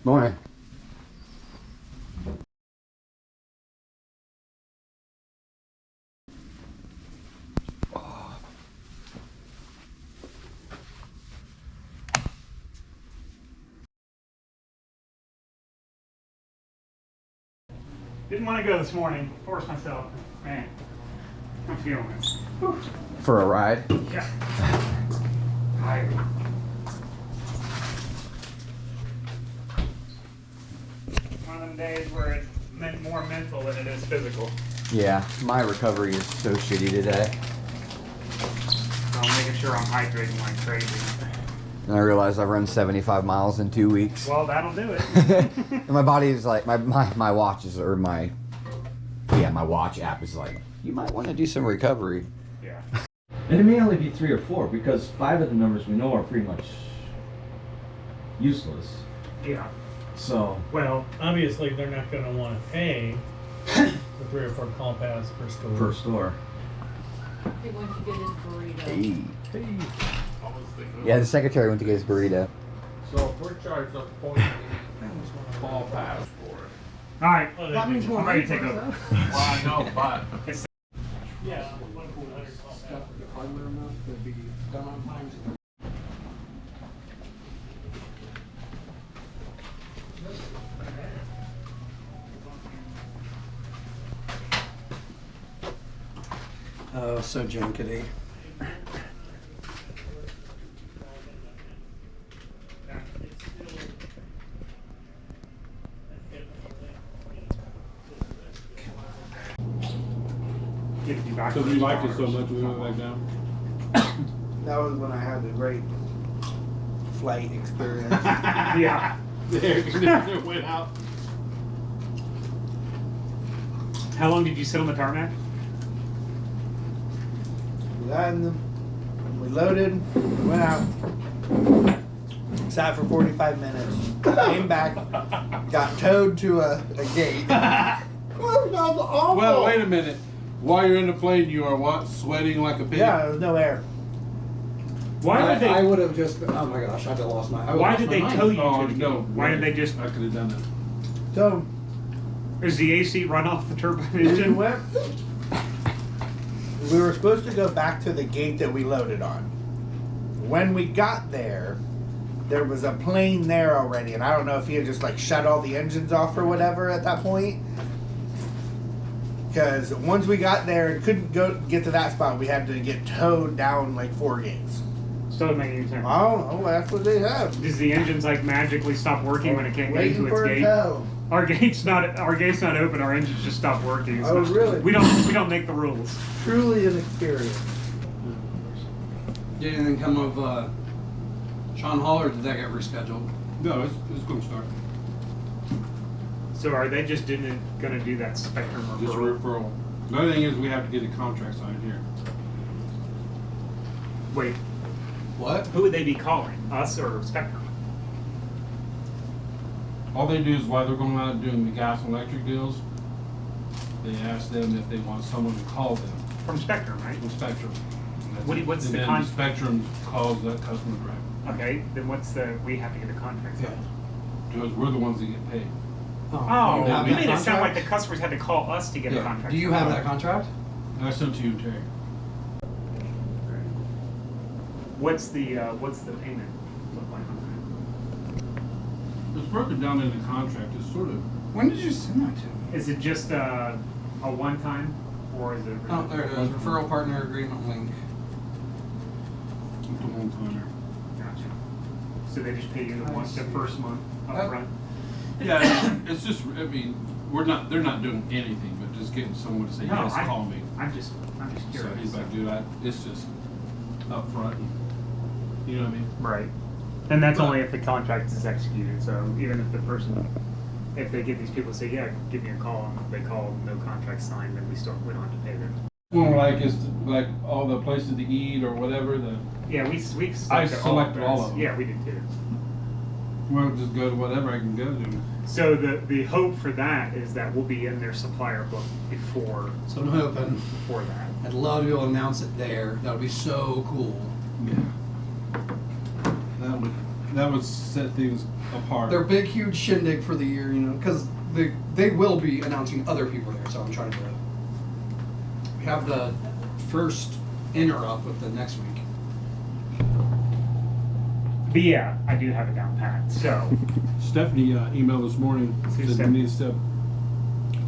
Morning. Didn't want to go this morning. Forced myself. Man, I'm feeling it. Whew. For a ride? Yeah. Tired. One of them days where it's more mental than it is physical. Yeah, my recovery is so shitty today. So I'm making sure I'm hydrating like crazy. And I realized I've run 75 miles in 2 weeks. Well, that'll do it. And my body is like, my watch is, or my watch app is like, you might want to do some recovery. Yeah. And it may only be 3 or 4 because 5 of the numbers we know are pretty much useless. Yeah. So, Well, obviously they're not going to want to pay for 3 or 4 call paths per store. per store. He went to get his burrito. Hey. Yeah, the secretary went to get his burrito. So if we're charged up point ball pass for it. All right. That means I'm ready to take over. Well, I know, but Yeah, 1,400 call paths. Oh, so junkety. Get you back so to we the liked it so stars. much we went back down. That was when I had the great flight experience. Yeah. The air conditioner went out. How long did you sit on the tarmac? We got in the, we loaded, went out, sat for 45 minutes, came back, got towed to a gate. Well, that was awful. Well, wait a minute. While you're in the plane, you are what? Sweating like a pig? Yeah, there was no air. Why would they? I would have just. Oh my gosh, I'd have lost my. I would've Why lost did my they mind. tow you Oh, to the no. gate? Why did they just? I could have done that. So, Is the AC run off the turbine we engine? went, we were supposed to go back to the gate that we loaded on. When we got there, there was a plane there already, and I don't know if he had just like shut all the engines off or whatever at that point. Because once we got there and couldn't get to that spot, we had to get towed down like 4 gates. Still doesn't make any sense. I don't know, that's what they have. Does the engines like magically stop working when it can't get Waiting into its for a gate? tow. Our gate's not open. Our engines just stop working. It's Oh, not- really? We don't make the rules. Truly an experience. Did anything come of Sean Hall, or did that get rescheduled? No, it's going to start. So are they just gonna do that spectrum Just a referral? referral. The other thing is we have to get a contract signed here. Wait, What? who would they be calling? Us or Spectrum? All they do is while they're going out doing the gas and electric deals, they ask them if they want someone to call them From Spectrum, right? from Spectrum. And that's it. What's and the then Spectrum calls that customer direct. Okay, then we have to get a contract signed. Because we're the ones that get paid. Oh, you have you that made it sound like contract? the customers had to call us to get a Yeah. contract. Do you have that contract? And I sent to you, Terry. What's the payment look like on It's broken down in the contract. It's sort of. When did you send that to me? that? Is it just a one time, or is it? Oh, there it is. Referral partner agreement link. It's a one timer. Gotcha. So they just pay you the first month up front? Yeah, it's just. I mean, they're not doing anything, but just getting someone to say No, yes, call me. I'm just So curious. he's like, dude, it's just up front. You know what I mean? Right. And that's But- only if the contract is executed. So even if the person, if they get these people to say, yeah, give me a call, and they call, no contract signed, then we don't have to pay them. Well, like it's like all the places to eat or whatever. Yeah, we I selected selected all of them. Yeah, we did too. Well, just go to whatever I can go to. So the hope for that is that we'll be in their supplier book before So I'm hoping. that. I'd love to be able to announce it there. That would be so cool. Yeah. That would. that would set things apart. Their big, huge shindig for the year, you know, because they will be announcing other people there. So I'm trying to have the first interrupt with the next week. But yeah, I do have it down pat. So Stephanie emailed this morning. Who's Said Stephanie? Denise, so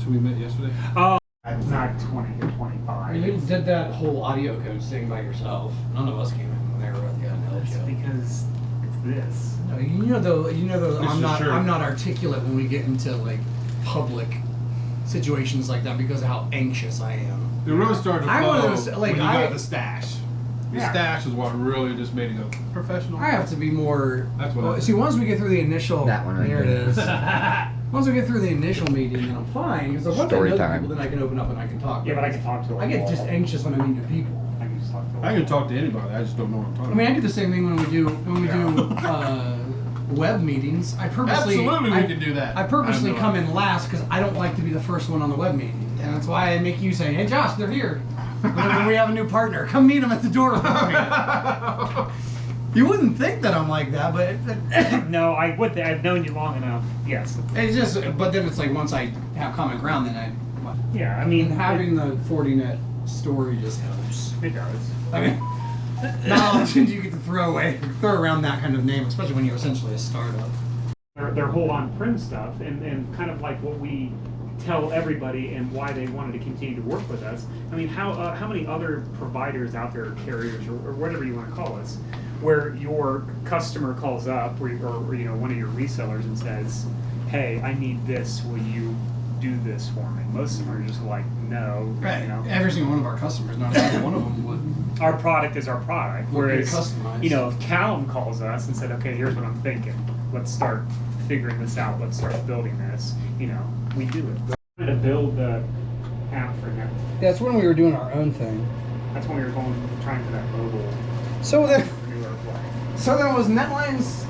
we met yesterday. it's not 20 to 25. You did that whole audio coach thing by yourself. None of us came in there with you and helped It's you. because it's this. No, you know though. This I'm is not. true. I'm not articulate when we get into like public situations like that because of how anxious I am. It really started to I flow was, like, when you I- got the stash. The Yeah. stash is what really just made it go professional. I have to be more. That's what I See, once we get through the initial. That one right there. It there. is. Once we get through the initial meeting, then I'm fine. Because once Story I know time. people, then I can open up and I can talk. Yeah, but I can talk to. I get just anxious when I meet new people. I can just talk to. I can talk to anybody. I just don't know what I'm talking I mean, I about. do the same thing when we do web meetings. I purposely Absolutely, we I, can do that. I purposely I know. come in last because I don't like to be the first one on the web meeting, and that's why I make you say, "Hey, Josh, they're here." When we have a new partner, come meet them at the door with me. You wouldn't think that I'm like that, but No, I would. I've known you long enough. Yes. it's just. But then it's like once I have common ground, then Yeah, I mean, having the Fortinet story just helps. it does. I mean, knowledge you get to throw around that kind of name, especially when you're essentially a startup. Their whole on-prem stuff and kind of like what we tell everybody and why they wanted to continue to work with us. I mean, how many other providers out there, carriers or whatever you want to call us, where your customer calls up or you know one of your resellers and says, "Hey, I need this. Will you do this for me?" Most of them are just like, "No." You know, Every single one of our customers, not every one of them would. our product is our product. Would be Whereas, customized. you know, if Callum calls us and said, "Okay, here's what I'm thinking. Let's start figuring this out. Let's start building this." You know, we do it. We wanted to build the app for Netflix. That's when we were doing our own thing. That's when we were trying for that mobile So then, newer play. so then was Netlines.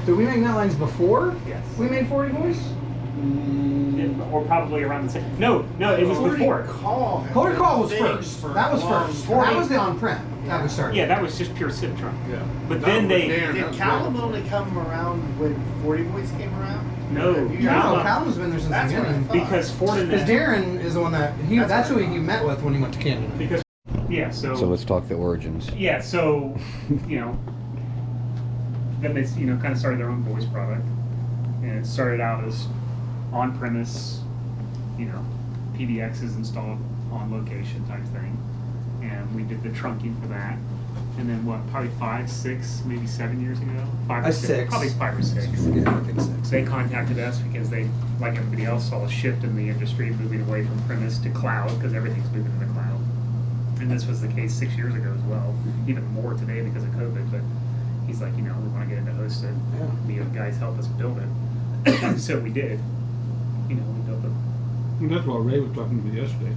Did we make Netlines before Yes. we made 40 Voice? Or probably around the same. No, it was before. Call. Forty Call was first. That was first. That was the on-prem that we started. Yeah, that was just pure SIP trunk. Yeah. But That then was they. Dan. Did Callum only come around when 40 Voice came around? No, You No, Callum- Callum's been there since the That's what I beginning. thought. Because Fortinet. Because Darren is the one that That's that's who what I he thought. met with when he went to Canada. Because yeah, so let's talk the origins. yeah, so you know, then they kind of started their own voice product, and it started out as on-premise, PBXs installed on location type thing, and we did the trunking for that. And then what? Probably 5, 6, maybe 7 years ago. 5 or 6. 6. Probably 5 or 6. Yeah, I think 6. They contacted us because they, like everybody else, saw a shift in the industry moving away from premise to cloud because everything's moving to the cloud. And this was the case 6 years ago as well, even more today because of COVID. But he's like, we want to get into hosted. Yeah. You guys help us build it. So we did. We built it. And that's what Ray was talking to me yesterday.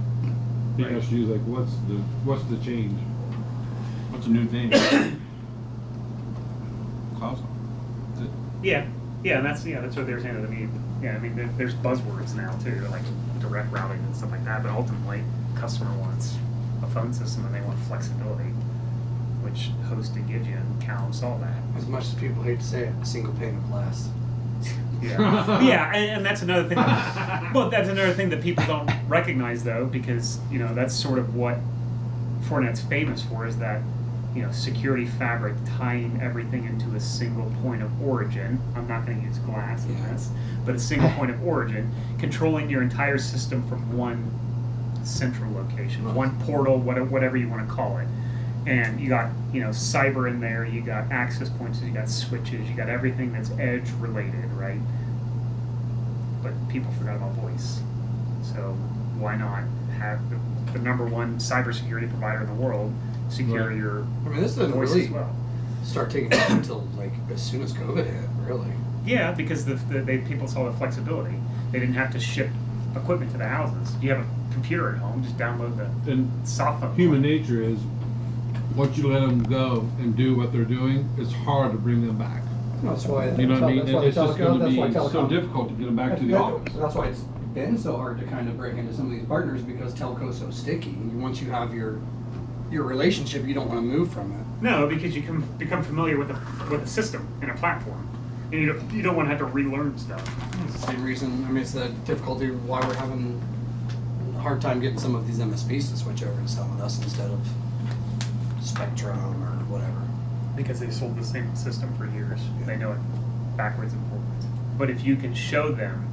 He Right. asked you like, what's the change? What's a new thing? Cloud. That's it. Yeah, and that's what they were saying. There's buzzwords now too, like direct routing and stuff like that. But ultimately, customer wants a phone system and they want flexibility, which hosted gives you, and Callum saw that. As much as people hate to say it, a single pane of glass. Yeah, yeah, and that's another thing. Well, that's another thing that people don't recognize though, because that's sort of what Fortinet's famous for, is that security fabric, tying everything into a single point of origin. I'm not going to use glass in this, but a single point of origin, controlling your entire system from one central location, one portal, whatever you want to call it. And you got cyber in there, you got access points, you got switches, you got everything that's edge related, right? But people forgot about voice. So why not have the number one cybersecurity provider in the world secure Right. your I mean, this doesn't voice really as well? start taking off until like as soon as COVID hit, really. Yeah, because people saw the flexibility. They didn't have to ship equipment to the houses. You have a computer at home, just download the And soft phone. human nature is, once you let them go and do what they're doing, it's hard to bring them back. That's why. You know what I mean? And it's just going to be so telecom. difficult to get them back to the office. That's why it's been so hard to kind of break into some of these partners, because telco's so sticky. Once you have your your relationship, you don't want to move from it. No, because you can become familiar with a system and a platform, and you don't want to have to relearn stuff. It's the same reason. I mean, it's the difficulty why we're having a hard time getting some of these MSPs to switch over to sell with us instead of Spectrum or whatever. Because they sold the same system for years. They know it backwards and forwards. But if you can show them,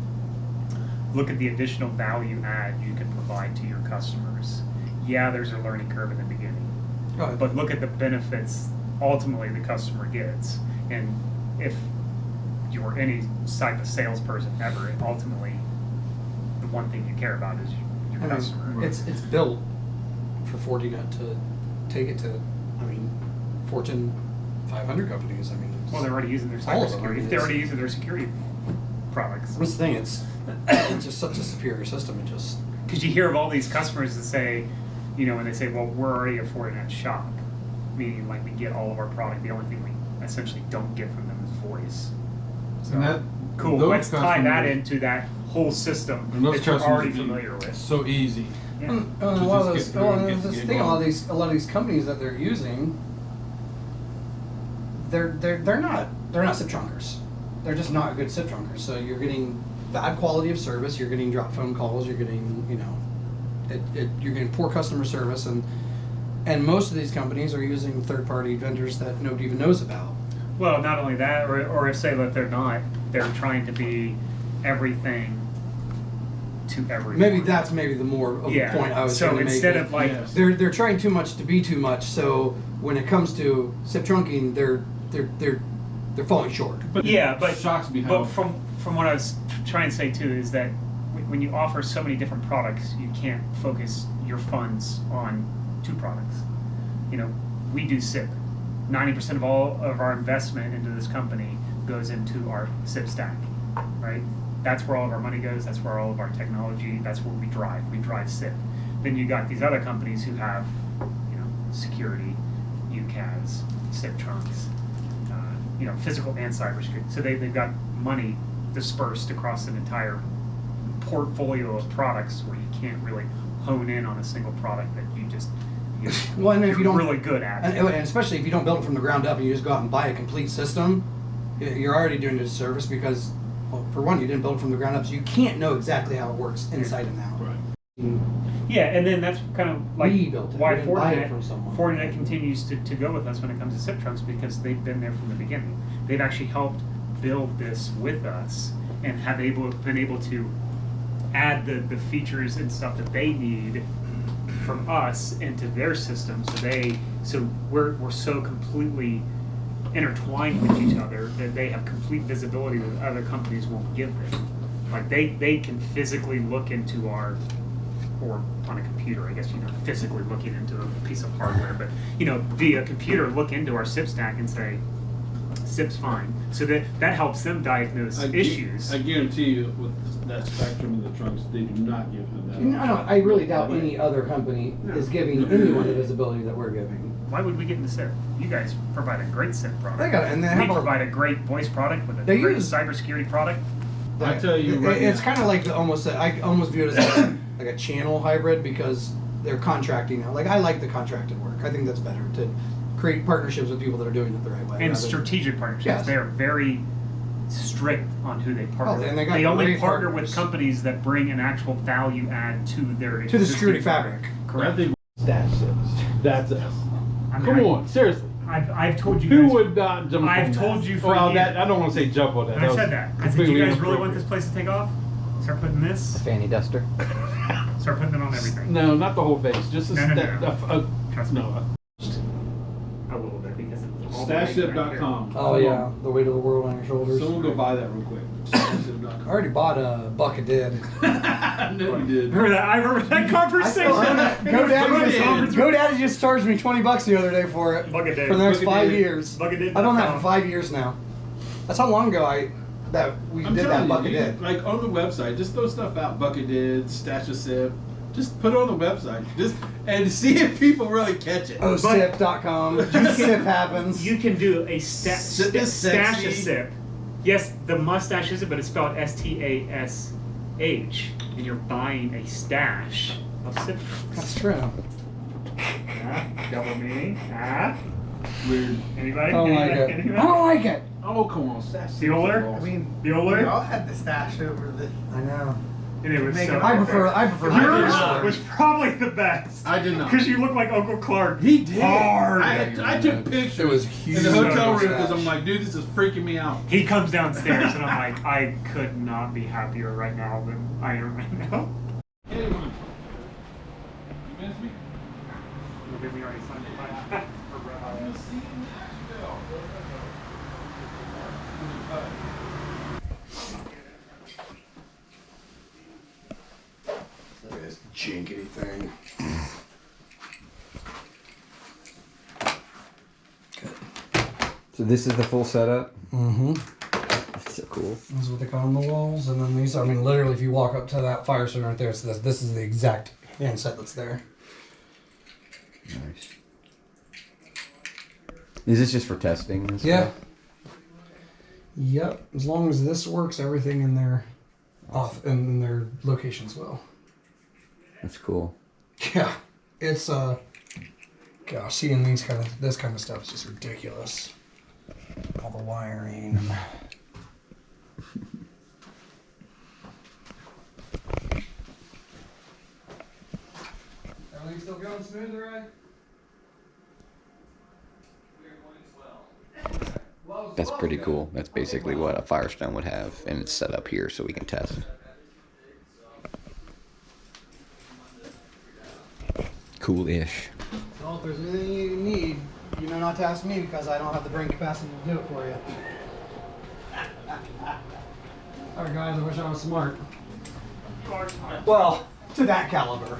look at the additional value add you can provide to your customers. Yeah, there's a learning curve in the beginning. But look at the benefits ultimately the customer gets. And if you're any type of salesperson ever, ultimately the one thing you care about is your customer. It's built for Fortinet to take it to, I mean, Fortune 500 companies. I mean, Well, they're already using their all of them, cybersecurity. I mean, They're already using their security products. What's the thing? It's just such a superior system. It just Because you hear of all these customers that say, you know, when they say, well, we're already a Fortinet shop, meaning like we get all of our product, the only thing we essentially don't get from them is voice. So, And that- cool, those let's tie that customers- into that whole system And those that you're customers already be familiar with. So easy. Yeah. a lot of just those. get through Well, and and get this thing, a lot of these companies that they're using, they're not SIP trunkers. They're just not good SIP trunkers. So you're getting bad quality of service. You're getting drop phone calls. You're getting, you know, you're getting poor customer service, and most of these companies are using third-party vendors that nobody even knows about. Well, not only that, or if say that they're not, they're trying to be everything to everyone. Maybe that's the more of the point I was so trying to make. instead of like, Yes. They're trying too much to be too much. So when it comes to SIP trunking, they're falling short. But yeah, but shocks behind. But from what I was trying to say too is that when you offer so many different products, you can't focus your funds on two products. You know, we do SIP. 90% of all of our investment into this company goes into our SIP stack, right? That's where all of our money goes. That's where all of our technology. That's what we drive. We drive SIP. Then you got these other companies who have, you know, security, UCAS, SIP trunks, you know, physical and cybersecurity. So they've got money dispersed across an entire portfolio of products where you can't really hone in on a single product that Well, and if you don't really good at. and especially if you don't build it from the ground up and you just go out and buy a complete system, you're already doing a disservice because, well, for one, you didn't build it from the ground up, so you can't know exactly how it works inside and out. Right. Yeah, and then that's kind of like We built it. why We didn't buy it from someone. Fortinet continues to go with us when it comes to SIP trunks because they've been there from the beginning. They've actually helped build this with us and have been able to add the features and stuff that they need from us into their system. So we're so completely intertwined with each other that they have complete visibility that other companies won't give them. Like they can physically look into or on a computer, I guess, you know, physically looking into a piece of hardware, but, you know, via computer, look into our SIP stack and say, SIP's fine. So that helps them diagnose issues. I guarantee you, with that spectrum of the trunks, they do not give them that. I really doubt any other company is giving anyone the visibility that we're giving. Why would we get into SIP? You guys provide a great SIP product. They got it, and they we have provide a great voice product with a They great use- cybersecurity product. I tell you right it's now. kind of like I almost view it as like a channel hybrid because they're contracting now. Like I like the contracted work. I think that's better to create partnerships with people that are doing it the right way. And rather- strategic partnerships. Yes. They are very strict on who they partner and with. they got only great partner partners. with companies that bring an actual value add to their to the security existing fabric. Correct. I think stash SIPs. That's us. I mean, Come on, seriously. I've told you Who guys. would not jump on I've that? told you for Well, years. that I don't want to say jump on that. And I was said that. I said, do completely you guys really want inappropriate. this place to take off? Start putting this. Fanny duster. Start putting it on everything. No, not the whole face. Just a No. Trust me. no. A little bit because of all the way back Stashship.com. Oh yeah, the weight of the world on your shoulders. Someone go buy that real quick. I Stashship.com. already bought a bucket did. I know you did. Remember that? I remember that conversation. GoDaddy just charged me $20 the other day for it. Bucket did. For the next Bucket 5 did. years. Bucket did. I've done that for 5 years now. That's how long ago we I'm did that telling bucket you, did. like on the website, just throw stuff out. Bucket did, stash a sip. Just put it on the website. Just and see if people really catch it. OSIP.com. SIP happens. You can do a Sip is stash a sexy. sip. Yes, the mustache is it, but it's spelled STASH, and you're buying a stash of sip. That's true. Double meaning. Weird. Anybody? I don't like Anybody? it. Anybody? I don't like it. Oh, come on, stash. Bueller? I mean, Bueller? we all had the stash over the. I know. And it was Make so it- I prefer Yours not. was probably the best. I did not. Because you look like Uncle Clark. He did. Hard. I took pictures. It was huge. In the hotel room because Stash. I'm like, dude, this is freaking me out. He comes downstairs and I'm like, I could not be happier right now than I am right now. Anyone? You miss me? Did we already sign the contract? Look at this jinkety thing. So this is the full setup. Mm-hmm. That's so cool. This is what they call them, the walls, and then these. I mean, literally, if you walk up to that fire station right there, it's this. This is the exact handset that's there. Nice. Is this just for testing and Yeah. stuff? Yep. As long as this works, everything in there, off in their locations will. That's cool. Yeah. It's gosh, seeing this kind of stuff is just ridiculous. All the wiring. Everything still going smooth, right? That's pretty cool. That's basically what a Firestone would have, and it's set up here so we can test. Cool-ish. Well, if there's anything you need, you know not to ask me because I don't have the brain capacity to do it for you. Alright guys, I wish I was smart. Well, to that caliber.